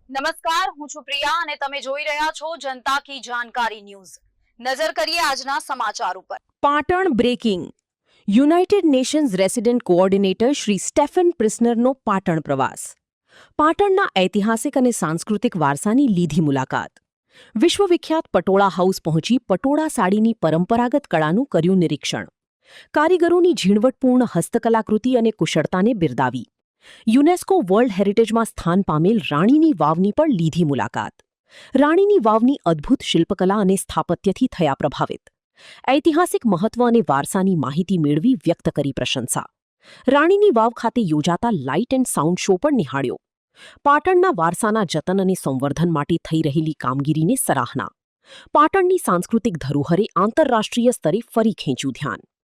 નમસ્કાર, હું છું પ્રિયા અને તમે જોઈ રહ્યા છો જનતા કી જાણકારી ન્યૂઝ। નજર કરીએ આજના સમાચાર ઉપર। Patan breaking. United Nations resident coordinator Shri Stefan પ્રિસ્નરનો પાટણ પ્રવાસ। પાટણના ઐતિહાસિક અને સાંસ્કૃતિક વારસાની લીધી મુલાકાત। વિશ્વવિખ્યાત પટોળા હાઉસ પહોંચી પટોળા સાડીની પરંપરાગત કળાનું કર્યું નિરીક્ષણ। કારીગરોની ઝીણવટપૂર્ણ હસ્તકલાકૃતિ અને કુશળતાને બિરદાવી। યુનેસ્કો વર્લ્ડ હેરિટેજમાં સ્થાન પામેલ રાણીની વાવની પણ લીધી મુલાકાત। રાણીની વાવની અદ્ભુત શિલ્પકલા અને સ્થાપત્યથી થયા પ્રભાવિત। ઐતિહાસિક મહત્વ અને વારસાની માહિતી મેળવી વ્યક્ત કરી પ્રશંસા। રાણીની વાવ ખાતે યોજાતા લાઇટ એન્ડ સાઉન્ડ શો પણ નિહાળ્યો। પાટણના વારસાના જતન અને સંવર્ધન માટે થઈ રહેલી કામગીરીને સરાહના। પાટણની સાંસ્કૃતિક ધરોહરે આંતરરાષ્ટ્રીય સ્તરે ફરી ખેંચ્યું ધ્યાન।